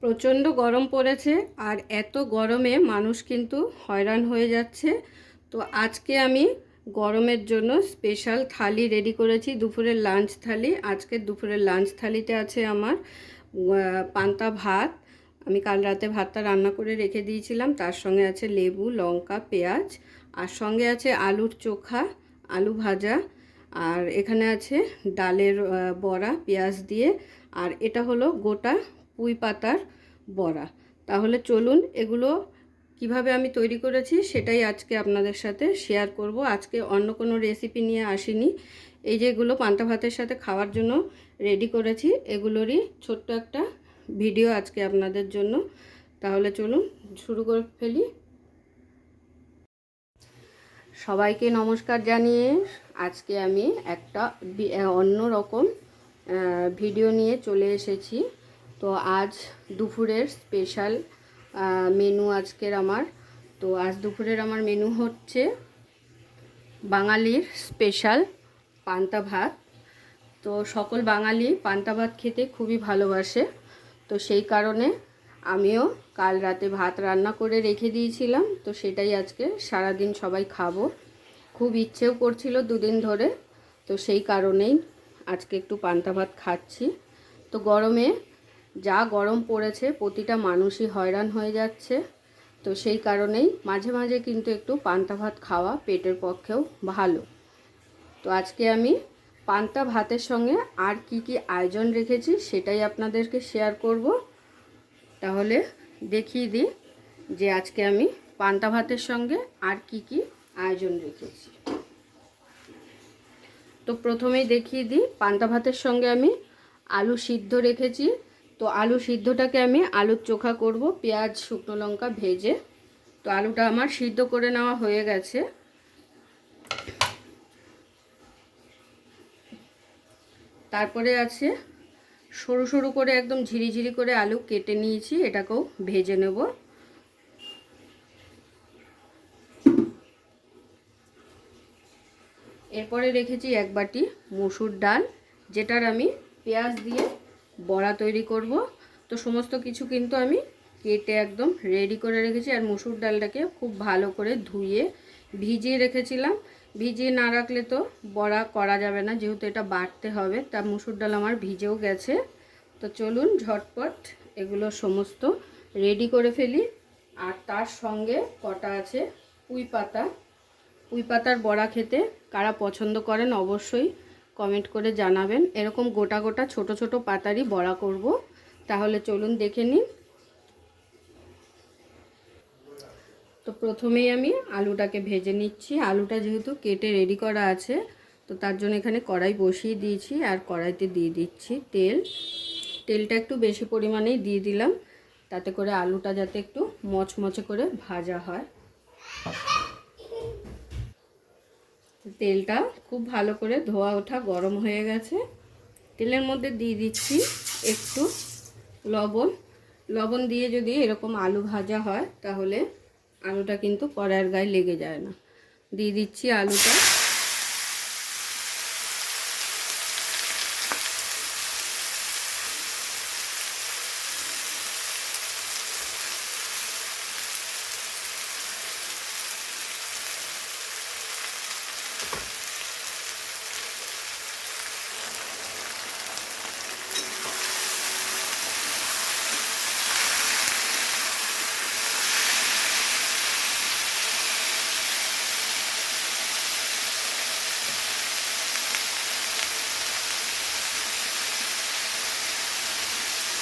প্রচণ্ড গরম পড়েছে আর এত গরমে মানুষ কিন্তু হয়রান হয়ে যাচ্ছে। তো আজকে আমি গরমের জন্য স্পেশাল থালি রেডি করেছি, দুপুরের লাঞ্চ থালি। আজকের দুপুরের লাঞ্চ থালিতে আছে আমার পান্তা ভাত। আমি কাল রাতে ভাতটা রান্না করে রেখে দিয়েছিলাম। তার সঙ্গে আছে লেবু, লঙ্কা, পেঁয়াজ, আর সঙ্গে আছে আলুর চোখা, আলু ভাজা, আর এখানে আছে ডালের বড়া পেঁয়াজ দিয়ে, আর এটা হলো গোটা পুঁই পাতার বড়া। তাহলে চলুন এগুলো কিভাবে আমি তৈরি করেছি সেটাই আজকে আপনাদের সাথে শেয়ার করব। আজকে অন্য কোনো রেসিপি নিয়ে আসিনি। এই যেগুলো পান্তা ভাতের সাথে খাওয়ার জন্য রেডি করেছি, এগুলোরই ছোট্ট একটা ভিডিও আজকে আপনাদের জন্য। তাহলে চলুন শুরু করে ফেলি। সবাইকে নমস্কার জানিয়ে আজকে আমি একটা অন্য রকম ভিডিও নিয়ে চলে এসেছি। তো আজ দুপুরের স্পেশাল মেনু আজকের আমার। তো আজ দুপুরের আমার মেনু হচ্ছে বাঙালির স্পেশাল পান্তা ভাত। তো সকল বাঙালি পান্তা ভাত খেতে খুবই ভালোবাসে। তো সেই কারণে আমিও কাল রাতে ভাত রান্না করে রেখে দিয়েছিলাম। তো সেটাই আজকে সারাদিন সবাই খাবো। খুব ইচ্ছেও করছিল দুদিন ধরে। তো সেই কারণেই আজকে একটু পান্তা ভাত খাচ্ছি। তো গরমে যা গরম পড়েছে প্রতিটা মানুষই হয়রান হয়ে যাচ্ছে। তো সেই কারণেই মাঝে মাঝে কিন্তু একটু পান্তা ভাত খাওয়া পেটের পক্ষেও ভালো। তো আজকে আমি পান্তা ভাতের সঙ্গে আর কি কি আয়োজন রেখেছি সেটাই আপনাদেরকে শেয়ার করব। তাহলে দেখিয়ে দিই যে আজকে আমি পান্তা ভাতের সঙ্গে আর কি কি আয়োজন রেখেছি। তো প্রথমেই দেখিয়ে দিই, পান্তা ভাতের সঙ্গে আমি আলু সিদ্ধ রেখেছি। তো আলু সিদ্ধটাকে আমি আলুর চোখা করব পেঁয়াজ শুকনো লঙ্কা ভেজে। তো আলুটা আমার সিদ্ধ করে নেওয়া হয়ে গেছে। তারপরে আছে সরু সরু করে একদম ঝিরিঝিরি করে আলু কেটে নিয়েছি, এটাকেও ভেজে নেব। এরপরে রেখেছি এক বাটি মসুর ডাল, যেটার আমি পেঁয়াজ দিয়ে বড়া তৈরি করব। তো সমস্ত কিছু কিন্তু আমি কেটে একদম রেডি করে রেখেছি। আর মসুর ডালটাকে খুব ভালো করে ধুয়ে ভিজিয়ে রেখেছিলাম। ভিজিয়ে না রাখলে তো বড়া করা যাবে না, যেহেতু এটা বাটতে হবে। তা মসুর ডাল আমার ভিজেও গেছে। তো চলুন ঝটপট এগুলো সমস্ত রেডি করে ফেলি। আর তার সঙ্গে কটা আছে পুঁই পাতা। পুঁই পাতার বড়া খেতে কারা পছন্দ করেন অবশ্যই কমেন্ট করে জানাবেন। এরকম গোটা গোটা ছোট ছোট পাতারই বড়া করব। তাহলে চলুন দেখে নিন। তো প্রথমেই আমি আলুটাকে ভেজে নিচ্ছি। আলুটা যেহেতু কেটে রেডি করা আছে, তো তার জন্য এখানে কড়াই বসিয়ে দিয়েছি। আর কড়াইতে দিয়ে দিচ্ছি তেল। তেলটা একটু বেশি পরিমাণেই দিয়ে দিলাম, তাতে করে আলুটা যাতে একটু মচমচে করে ভাজা হয়। তেলটা খুব ভালো করে ধোয়া ওঠা গরম হয়ে গেছে। তেলের মধ্যে দিয়ে দিচ্ছি একটু লবণ। লবণ দিয়ে যদি এরকম আলু ভাজা হয় তাহলে আলুটা কিন্তু কড়াইয়ের গায়ে লেগে যায় না। দিয়ে দিচ্ছি আলুটা।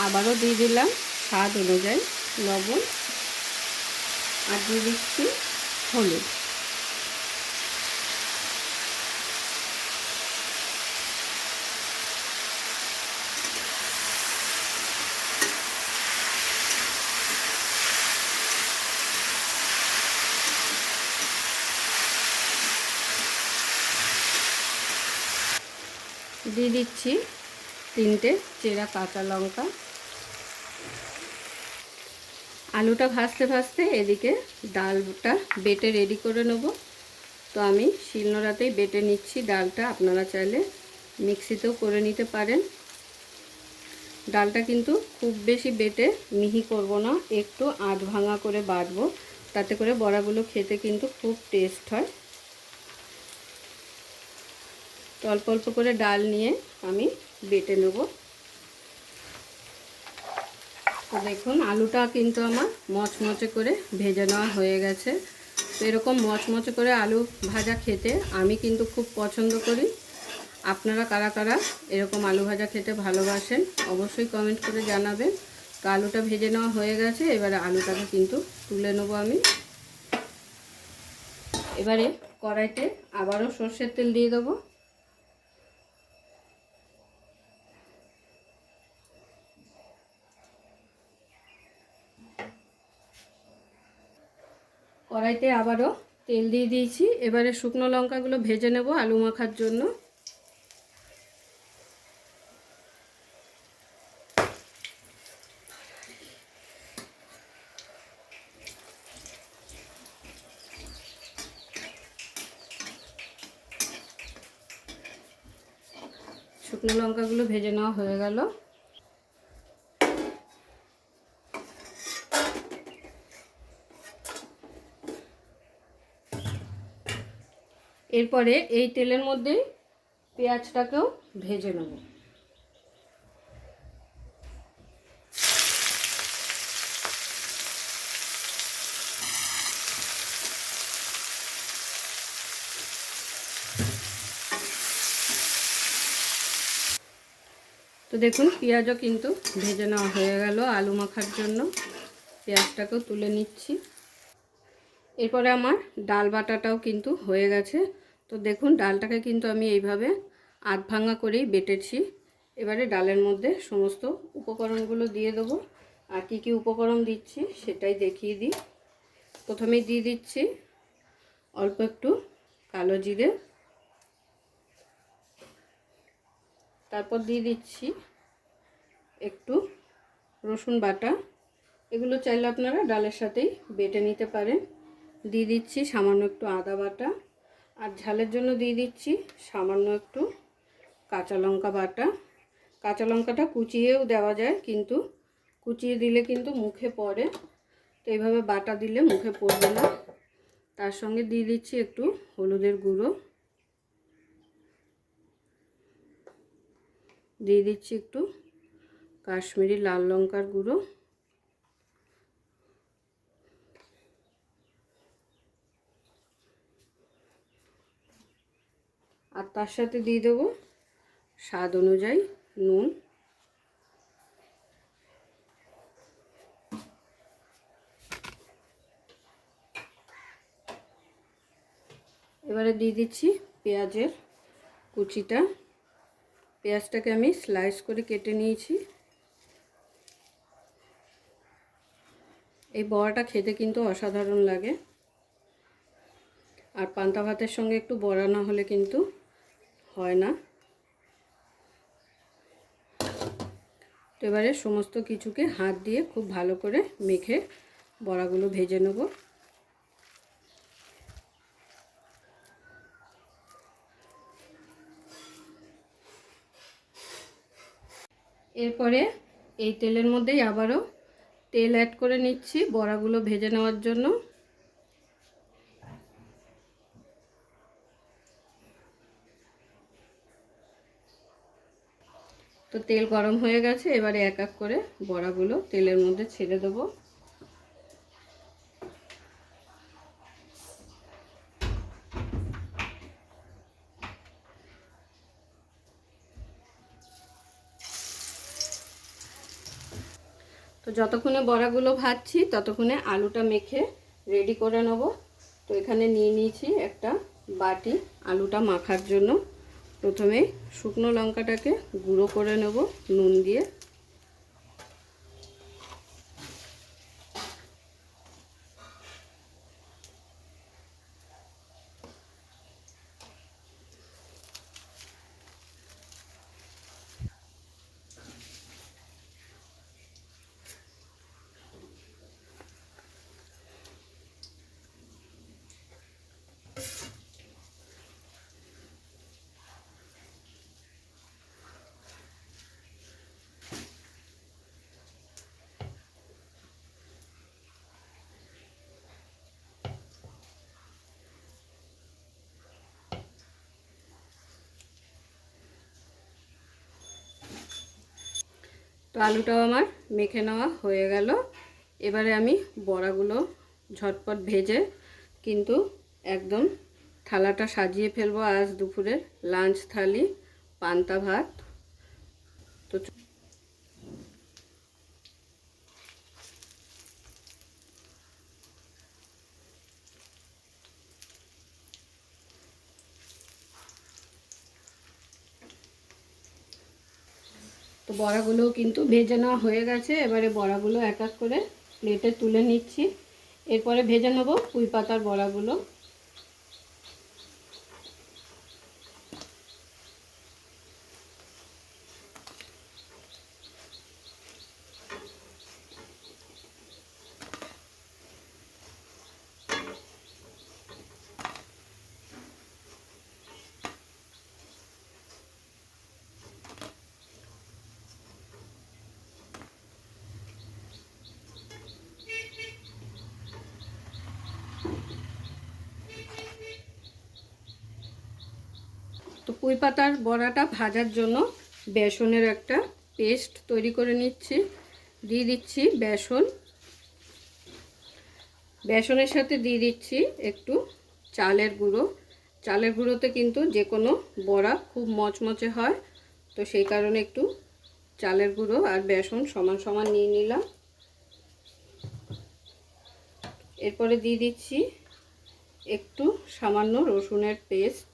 আবারও দিয়ে দিলাম স্বাদ অনুযায়ী লবণ। আর দিয়ে দিচ্ছি হলুদ। দিয়ে দিচ্ছি 3টে চেরা কাঁচা লঙ্কা। আলুটা ভাজতে ভাজতে এদিকে ডালটা বেটে রেডি করে নেব। তো আমি শিলনোড়াতেই বেটে নিচ্ছি ডালটা। আপনারা চাইলে মিক্সিতেও করে নিতে পারেন। ডালটা কিন্তু খুব বেশি বেটে মিহি করব না, একটু আধ ভাঙা করে বাটবো, তাতে করে বড়াগুলো খেতে কিন্তু খুব টেস্ট হয়। তো অল্প অল্প করে ডাল নিয়ে আমি বেটে নেব। তো দেখুন আলুটা কিন্তু আমার মচমচে করে ভেজে নেওয়া হয়ে গেছে। তো এরকম মচমচে করে আলু ভাজা খেতে আমি কিন্তু খুব পছন্দ করি। আপনারা কারা কারা এরকম আলু ভাজা খেতে ভালোবাসেন অবশ্যই কমেন্ট করে জানাবেন। তো আলুটা ভেজে নেওয়া হয়ে গেছে, এবারে আলুটাকে কিন্তু তুলে নেব আমি। এবারে কড়াইতে আবারও সর্ষের তেল দিয়ে দেবো। কড়াইতে আবারও তেল দিয়ে দিয়েছি। এবারে শুকনো লঙ্কাগুলো ভেজে নেব আলু মাখার জন্য। শুকনো লঙ্কাগুলো ভেজে নেওয়া হয়ে গেল। এরপরে এই তেলের মধ্যেই পেঁয়াজটাকেও ভেজে নেব। তো দেখুন পেঁয়াজও কিন্তু ভেজে নেওয়া হয়ে গেল আলু মাখার জন্য। পেঁয়াজটাকেও তুলে নিচ্ছি। এরপরে আমার ডাল বাটাটাও কিন্তু হয়ে গেছে। তো দেখুন ডালটাকে কিন্তু আমি এইভাবে আধ ভাঙা করেই বেটেছি। এবারে ডালের মধ্যে সমস্ত উপকরণগুলো দিয়ে দেবো। আর কী কী উপকরণ দিচ্ছি সেটাই দেখিয়ে দিই। প্রথমেই দিয়ে দিচ্ছি অল্প একটু কালো জিরে, তারপর দিয়ে দিচ্ছি একটু রসুন বাটা। এগুলো চাইলে আপনারা ডালের সাথেই বেটে নিতে পারেন। দিয়ে দিচ্ছি সামান্য একটু আদা বাটা, আর ঝালের জন্য দিয়ে দিচ্ছি সামান্য একটু কাঁচা লঙ্কা বাটা। কাঁচা লঙ্কাটা কুচিয়েও দেওয়া যায়, কিন্তু কুচিয়ে দিলে কিন্তু মুখে পড়ে, তো এইভাবে বাটা দিলে মুখে পড়বে না। তার সঙ্গে দিয়ে দিচ্ছি একটু হলুদের গুঁড়ো, দিয়ে দিচ্ছি একটু কাশ্মীরি লাল লঙ্কার গুঁড়ো, আর তার সাথে দিয়ে দেবো স্বাদ অনুযায়ী নুন। এবারে দিয়ে দিচ্ছি পেঁয়াজের কুচিটা। পেঁয়াজটাকে আমি স্লাইস করে কেটে নিয়েছি। এই বড়াটা খেতে কিন্তু অসাধারণ লাগে, আর পান্তা ভাতের সঙ্গে একটু বড়া না হলে কিন্তু হয় না। তো এবারে সমস্ত কিছুকে হাত দিয়ে খুব ভালো করে মেখে বড়াগুলো ভেজে নেব। এরপরে এই তেলের মধ্যেই আবারও তেল অ্যাড করে নিচ্ছি বড়াগুলো ভেজে নেওয়ার জন্য। তো তেল গরম হয়ে গেছে, এবারে এক এক করে বড়াগুলো তেলের মধ্যে ছেড়ে দেবো। তো যতক্ষণে বড়াগুলো ভাজছি ততক্ষণে আলুটা মেখে রেডি করে নেব। তো এখানে নিয়ে নিয়েছি একটা বাটি আলুটা মাখার জন্য। প্রথমে শুকনো লঙ্কাটাকে গুঁড়ো করে নেব নুন দিয়ে। আলুটাও আমার মেখে নেওয়া হয়ে গেল। এবারে আমি বড়াগুলো ঝটপট ভেজে কিন্তু একদম থালাটা সাজিয়ে ফেলবো। আজ দুপুরের লাঞ্চ থালি পান্তা ভাত। তো বড়াগুলোও কিন্তু ভেজে নেওয়া হয়ে গেছে। এবারে বড়াগুলো এক এক করে প্লেটে তুলে নিচ্ছি। এরপরে ভেজে নেব পুঁই পাতার বড়াগুলো। তো পুঁই পাতার বড়াটা ভাজার জন্য বেসনের একটা পেস্ট তৈরি করে নিচ্ছি। দিয়ে দিচ্ছি বেসন, বেসনের সাথে দিয়ে দিচ্ছি একটু চালের গুঁড়ো। চালের গুঁড়োতে কিন্তু যে কোনো বড়া খুব মচমচে হয়, তো সেই কারণে একটু চালের গুঁড়ো আর বেসন সমান সমান নিয়ে নিলাম। এরপরে দিয়ে দিচ্ছি একটু সামান্য রসুনের পেস্ট,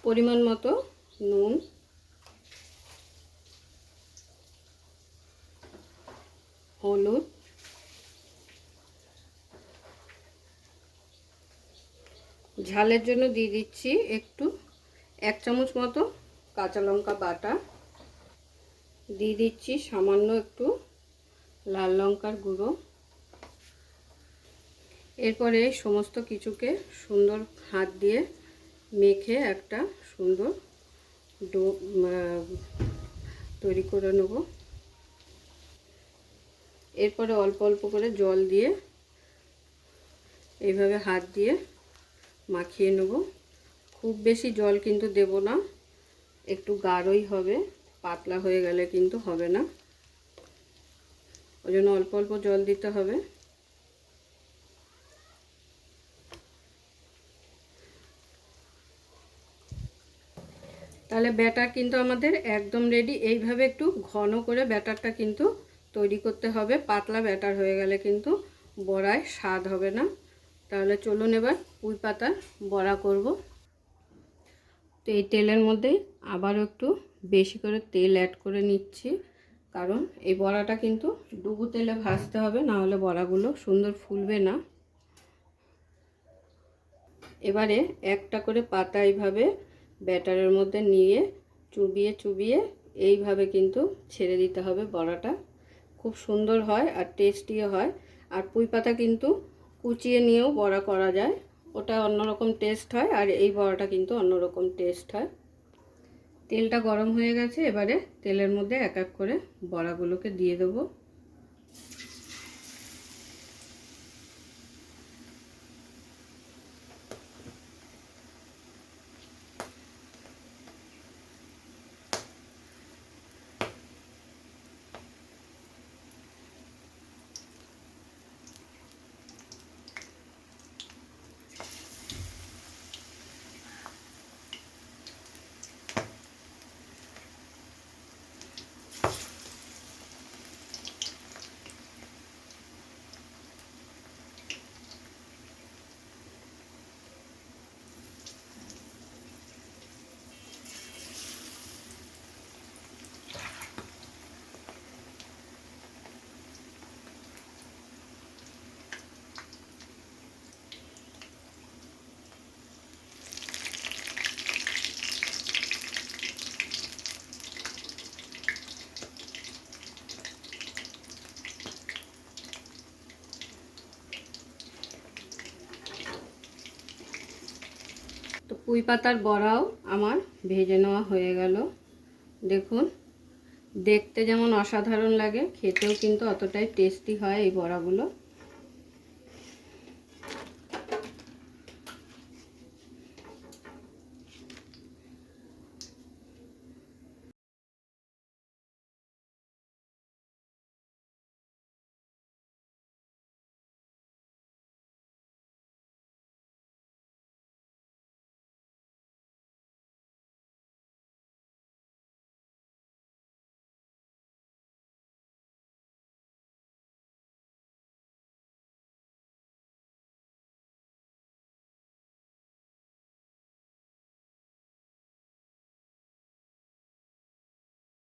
পরিমাণ মতো নুন, হলুদ, ঝালের জন্য দিয়ে দিচ্ছি একটু 1 চামচ মতো কাঁচা লঙ্কা বাটা, দিয়ে দিচ্ছি সামান্য একটু লাল লঙ্কার গুঁড়ো। এরপরে সমস্ত কিছুকে সুন্দর হাত দিয়ে মেখে একটা সুন্দর ডো তৈরি করে নেব। এরপরে অল্প অল্প করে জল দিয়ে এইভাবে হাত দিয়ে মাখিয়ে নেব। খুব বেশি জল কিন্তু দেব না, একটু গাঢ়ই হবে, পাতলা হয়ে গেলে কিন্তু হবে না, ওই জন্য অল্প অল্প জল দিতে হবে। তাহলে ব্যাটার কিন্তু আমাদের একদম রেডি। এইভাবে একটু ঘন করে ব্যাটারটা কিন্তু তৈরি করতে হবে, পাতলা ব্যাটার হয়ে গেলে কিন্তু বড়ায় স্বাদ হবে না। তাহলে চলুন এবার পুঁই পাতার বড়া করব। তো এই তেলের মধ্যে আবারও একটু বেশি করে তেল অ্যাড করে নিচ্ছি, কারণ এই বড়াটা কিন্তু ডুবো তেলে ভাজতে হবে, না হলে বড়াগুলো সুন্দর ফুলবে না। এবারে একটা করে পাতা এইভাবে ব্যাটারের মধ্যে নিয়ে চুবিয়ে চুবিয়ে এইভাবে কিন্তু ছেড়ে দিতে হবে। বড়াটা খুব সুন্দর হয় আর টেস্টিও হয়। আর পুঁই পাতা কিন্তু কুচিয়ে নিয়েও বড়া করা যায়, ওটা অন্যরকম টেস্ট হয়, আর এই বড়াটা কিন্তু অন্যরকম টেস্ট হয়। তেলটা গরম হয়ে গেছে, এবারে তেলের মধ্যে এক এক করে বড়াগুলোকে দিয়ে দেবো। তো পুঁই পাতার বড়াও আমার ভেজে নেওয়া হয়ে গেল। দেখুন, দেখতে যেমন অসাধারণ লাগে, খেতেও কিন্তু অতটাই টেস্টি হয় এই বড়াগুলো।